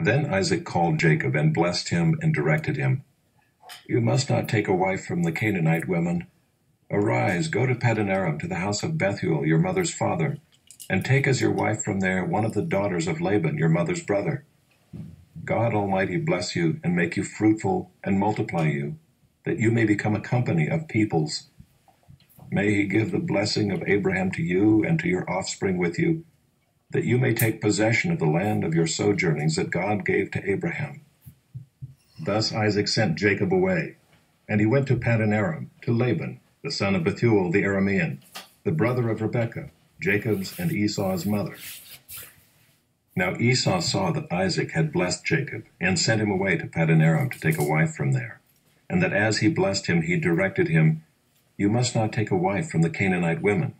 Then Isaac called Jacob and blessed him and directed him, "You must not take a wife from the Canaanite women. Arise, go to Paddan-aram, to the house of Bethuel, your mother's father, and take as your wife from there one of the daughters of Laban, your mother's brother. God Almighty bless you and make you fruitful and multiply you, that you may become a company of peoples. May he give the blessing of Abraham to you and to your offspring with you, that you may take possession of the land of your sojournings that God gave to Abraham." Thus Isaac sent Jacob away, and he went to Paddan-aram, to Laban, the son of Bethuel the Aramean, the brother of Rebekah, Jacob's and Esau's mother. Now Esau saw that Isaac had blessed Jacob, and sent him away to Paddan-aram to take a wife from there, and that as he blessed him, he directed him, "You must not take a wife from the Canaanite women,"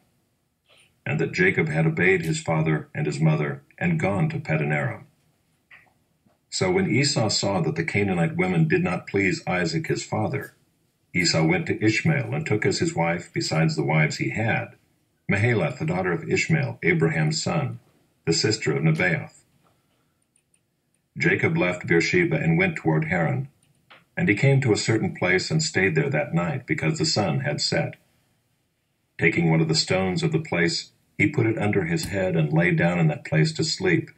and that Jacob had obeyed his father and his mother, and gone to Paddan-aram. So when Esau saw that the Canaanite women did not please Isaac his father, Esau went to Ishmael and took as his wife, besides the wives he had, Mahalath, the daughter of Ishmael, Abraham's son, the sister of Nebaioth. Jacob left Beersheba and went toward Haran, and he came to a certain place and stayed there that night, because the sun had set. Taking one of the stones of the place, he put it under his head and lay down in that place to sleep.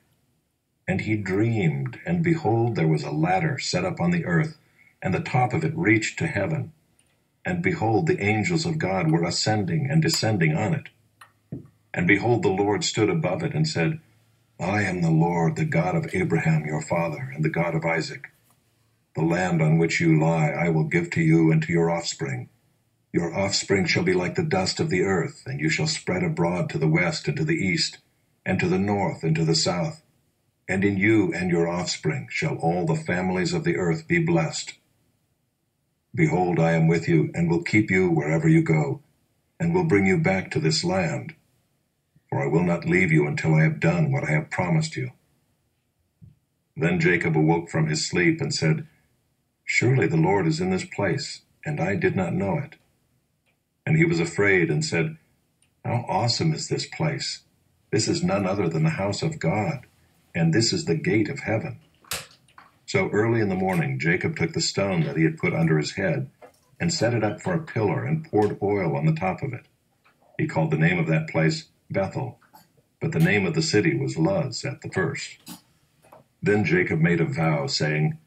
And he dreamed, and behold, there was a ladder set up on the earth, and the top of it reached to heaven. And behold, the angels of God were ascending and descending on it. And behold, the Lord stood above it and said, "I am the Lord, the God of Abraham your father, and the God of Isaac. The land on which you lie I will give to you and to your offspring. Your offspring shall be like the dust of the earth, and you shall spread abroad to the west and to the east, and to the north and to the south. And in you and your offspring shall all the families of the earth be blessed. Behold, I am with you, and will keep you wherever you go, and will bring you back to this land. For I will not leave you until I have done what I have promised you." Then Jacob awoke from his sleep and said, "Surely the Lord is in this place, and I did not know it." And he was afraid and said, "How awesome is this place! This is none other than the house of God, and this is the gate of heaven." So early in the morning Jacob took the stone that he had put under his head, and set it up for a pillar, and poured oil on the top of it. He called the name of that place Bethel, but the name of the city was Luz at the first. Then Jacob made a vow, saying,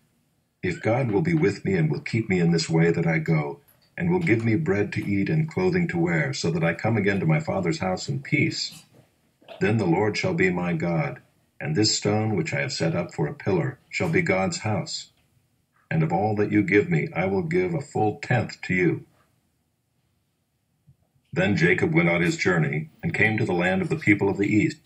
"If God will be with me and will keep me in this way that I go, and will give me bread to eat and clothing to wear, so that I come again to my father's house in peace, then the Lord shall be my God, and this stone which I have set up for a pillar shall be God's house. And of all that you give me I will give a full tenth to you." Then Jacob went on his journey, and came to the land of the people of the east.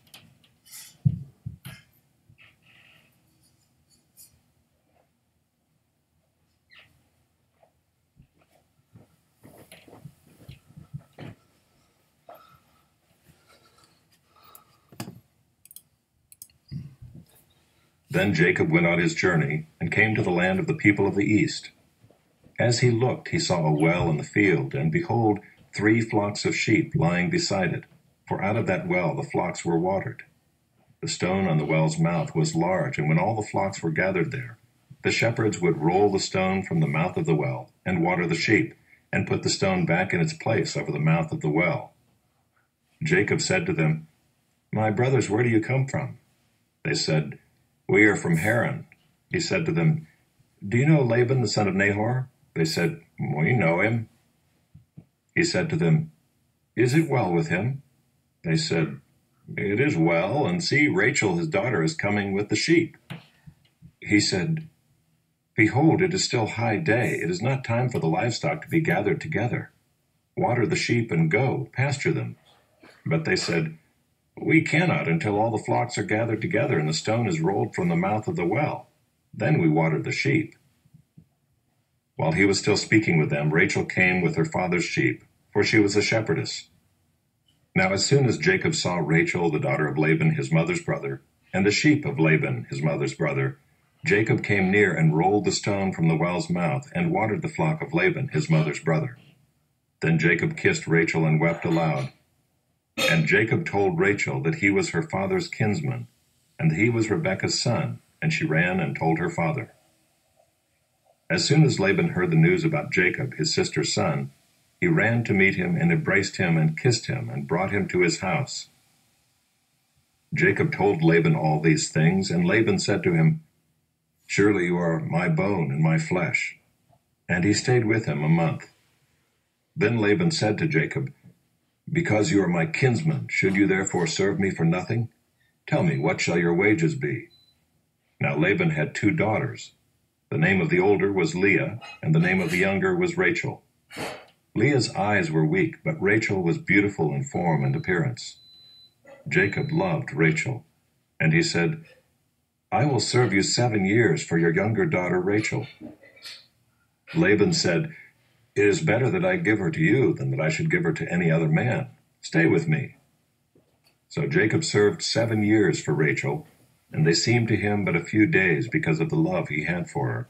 Then Jacob went on his journey, and came to the land of the people of the east. As he looked, he saw a well in the field, and behold, 3 flocks of sheep lying beside it, for out of that well the flocks were watered. The stone on the well's mouth was large, and when all the flocks were gathered there, the shepherds would roll the stone from the mouth of the well, and water the sheep, and put the stone back in its place over the mouth of the well. Jacob said to them, "My brothers, where do you come from?" They said, "We are from Haran." He said to them, "Do you know Laban the son of Nahor?" They said, "We know him." He said to them, "Is it well with him?" They said, "It is well, and see, Rachel his daughter is coming with the sheep." He said, "Behold, it is still high day. It is not time for the livestock to be gathered together. Water the sheep and go, pasture them." But they said, "We cannot until all the flocks are gathered together and the stone is rolled from the mouth of the well. Then we water the sheep." While he was still speaking with them, Rachel came with her father's sheep, for she was a shepherdess. Now as soon as Jacob saw Rachel, the daughter of Laban his mother's brother, and the sheep of Laban his mother's brother, Jacob came near and rolled the stone from the well's mouth, and watered the flock of Laban his mother's brother. Then Jacob kissed Rachel and wept aloud. And Jacob told Rachel that he was her father's kinsman, and that he was Rebekah's son, and she ran and told her father. As soon as Laban heard the news about Jacob, his sister's son, he ran to meet him and embraced him and kissed him and brought him to his house. Jacob told Laban all these things, and Laban said to him, "Surely you are my bone and my flesh." And he stayed with him a month. Then Laban said to Jacob, "Because you are my kinsman, should you therefore serve me for nothing? Tell me, what shall your wages be?" Now Laban had 2 daughters. The name of the older was Leah, and the name of the younger was Rachel. Leah's eyes were weak, but Rachel was beautiful in form and appearance. Jacob loved Rachel, and he said, "I will serve you 7 years for your younger daughter Rachel." Laban said, "It is better that I give her to you than that I should give her to any other man. Stay with me." So Jacob served 7 years for Rachel, and they seemed to him but a few days because of the love he had for her.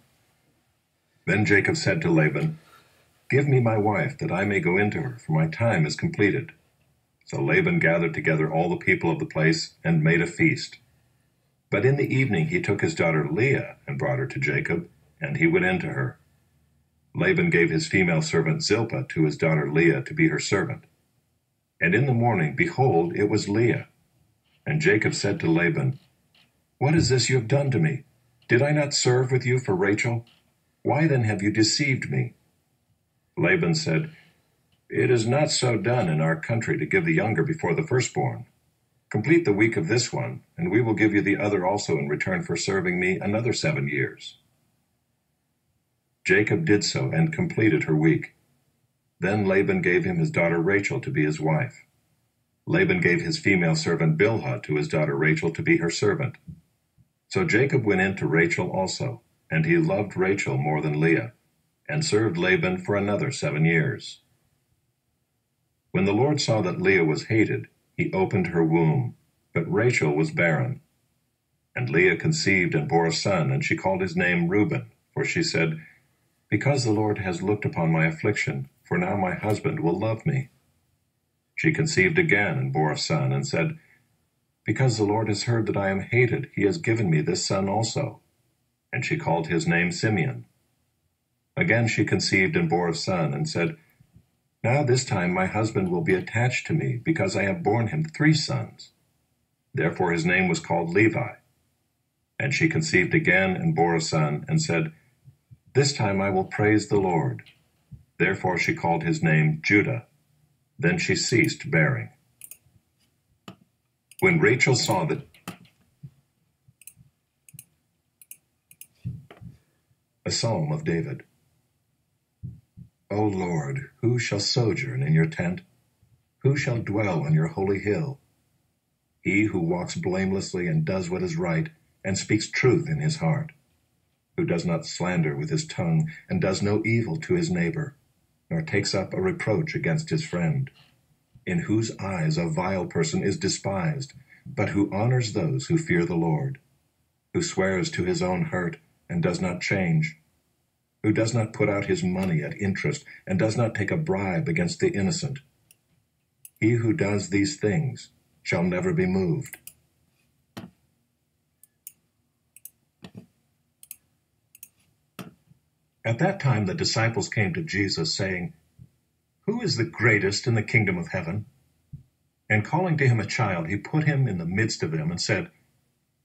Then Jacob said to Laban, "Give me my wife, that I may go into her, for my time is completed." So Laban gathered together all the people of the place and made a feast. But in the evening he took his daughter Leah and brought her to Jacob, and he went into her. Laban gave his female servant Zilpah to his daughter Leah to be her servant. And in the morning, behold, it was Leah. And Jacob said to Laban, "What is this you have done to me? Did I not serve with you for Rachel? Why then have you deceived me?" Laban said, "It is not so done in our country to give the younger before the firstborn. Complete the week of this one, and we will give you the other also in return for serving me another 7 years." Jacob did so and completed her week. Then Laban gave him his daughter Rachel to be his wife. Laban gave his female servant Bilhah to his daughter Rachel to be her servant. So Jacob went in to Rachel also, and he loved Rachel more than Leah, and served Laban for another 7 years. When the Lord saw that Leah was hated, he opened her womb, but Rachel was barren. And Leah conceived and bore a son, and she called his name Reuben, for she said, "Because the Lord has looked upon my affliction, for now my husband will love me." She conceived again and bore a son, and said, "Because the Lord has heard that I am hated, he has given me this son also." And she called his name Simeon. Again she conceived and bore a son, and said, "Now this time my husband will be attached to me, because I have borne him 3 sons. Therefore his name was called Levi. And she conceived again and bore a son, and said, "This time I will praise the Lord." Therefore she called his name Judah. Then she ceased bearing. When Rachel saw that a psalm of David. O Lord, who shall sojourn in your tent? Who shall dwell on your holy hill? He who walks blamelessly and does what is right, and speaks truth in his heart, who does not slander with his tongue, and does no evil to his neighbor, nor takes up a reproach against his friend, in whose eyes a vile person is despised, but who honors those who fear the Lord, who swears to his own hurt, and does not change, who does not put out his money at interest, and does not take a bribe against the innocent. He who does these things shall never be moved. At that time the disciples came to Jesus, saying, "Who is the greatest in the kingdom of heaven?" And calling to him a child, he put him in the midst of them, and said,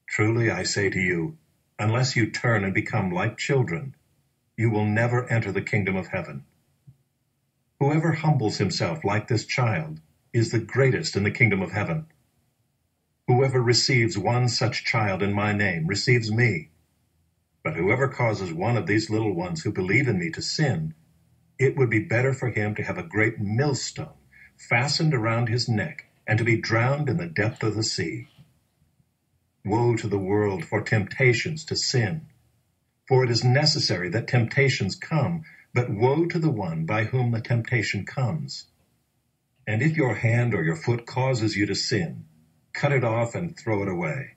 "Truly I say to you, unless you turn and become like children, you will never enter the kingdom of heaven. Whoever humbles himself like this child is the greatest in the kingdom of heaven. Whoever receives one such child in my name receives me. But whoever causes one of these little ones who believe in me to sin, it would be better for him to have a great millstone fastened around his neck and to be drowned in the depth of the sea. Woe to the world for temptations to sin! For it is necessary that temptations come, but woe to the one by whom the temptation comes. And if your hand or your foot causes you to sin, cut it off and throw it away.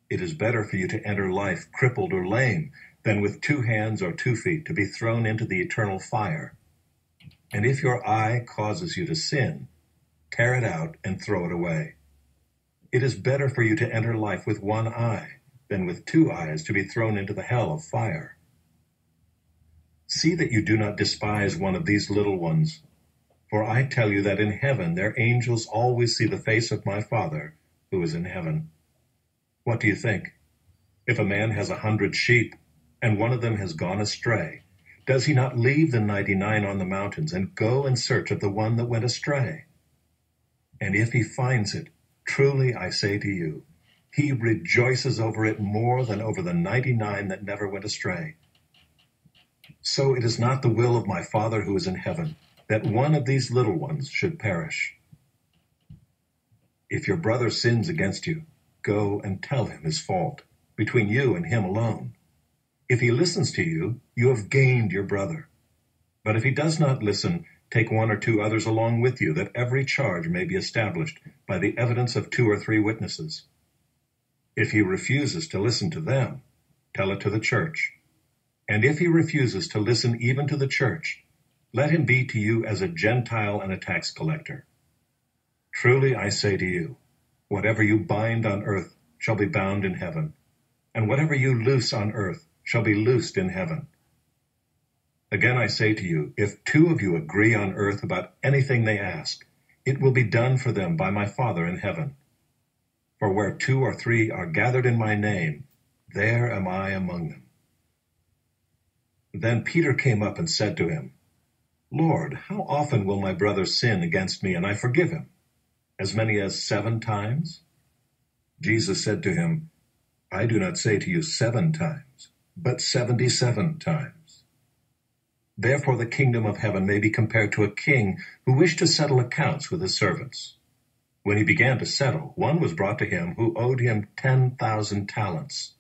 It is better for you to enter life crippled or lame than with 2 hands or 2 feet to be thrown into the eternal fire. And if your eye causes you to sin, tear it out and throw it away. It is better for you to enter life with one eye than with 2 eyes to be thrown into the hell of fire. See that you do not despise one of these little ones, for I tell you that in heaven their angels always see the face of my Father who is in heaven. What do you think? If a man has 100 sheep, and one of them has gone astray, does he not leave the 99 on the mountains and go in search of the one that went astray? And if he finds it, truly I say to you, he rejoices over it more than over the 99 that never went astray. So it is not the will of my Father who is in heaven that one of these little ones should perish. If your brother sins against you, go and tell him his fault, between you and him alone. If he listens to you, you have gained your brother. But if he does not listen, take 1 or 2 others along with you, that every charge may be established by the evidence of 2 or 3 witnesses. If he refuses to listen to them, tell it to the church. And if he refuses to listen even to the church, let him be to you as a Gentile and a tax collector. Truly I say to you, whatever you bind on earth shall be bound in heaven, and whatever you loose on earth shall be loosed in heaven. Again I say to you, if 2 of you agree on earth about anything they ask, it will be done for them by my Father in heaven. For where 2 or 3 are gathered in my name, there am I among them. Then Peter came up and said to him, Lord, how often will my brother sin against me and I forgive him? As many as 7 times? Jesus said to him, I do not say to you 7 times, but 77 times. Therefore the kingdom of heaven may be compared to a king who wished to settle accounts with his servants. When he began to settle, one was brought to him who owed him 10,000 talents.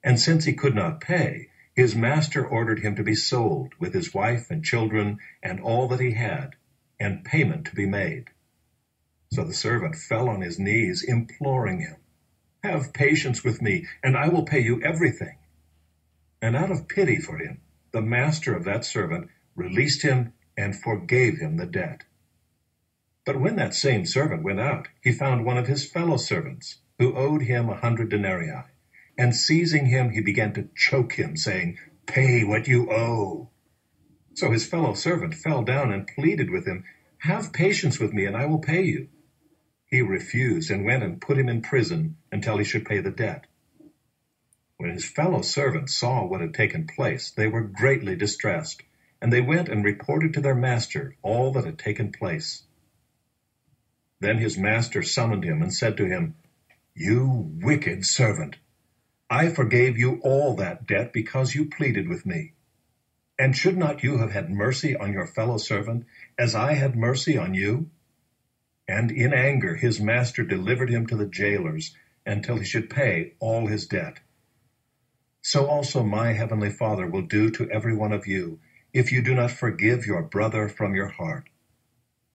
And since he could not pay, his master ordered him to be sold with his wife and children and all that he had, and payment to be made. So the servant fell on his knees, imploring him, Have patience with me, and I will pay you everything. And out of pity for him, the master of that servant released him and forgave him the debt. But when that same servant went out, he found one of his fellow servants, who owed him 100 denarii. And seizing him, he began to choke him, saying, Pay what you owe. So his fellow servant fell down and pleaded with him, Have patience with me, and I will pay you. He refused and went and put him in prison until he should pay the debt. When his fellow servants saw what had taken place, they were greatly distressed, and they went and reported to their master all that had taken place. Then his master summoned him and said to him, You wicked servant! I forgave you all that debt because you pleaded with me. And should not you have had mercy on your fellow servant, as I had mercy on you? And in anger his master delivered him to the jailers until he should pay all his debt. So also my heavenly Father will do to every one of you, if you do not forgive your brother from your heart.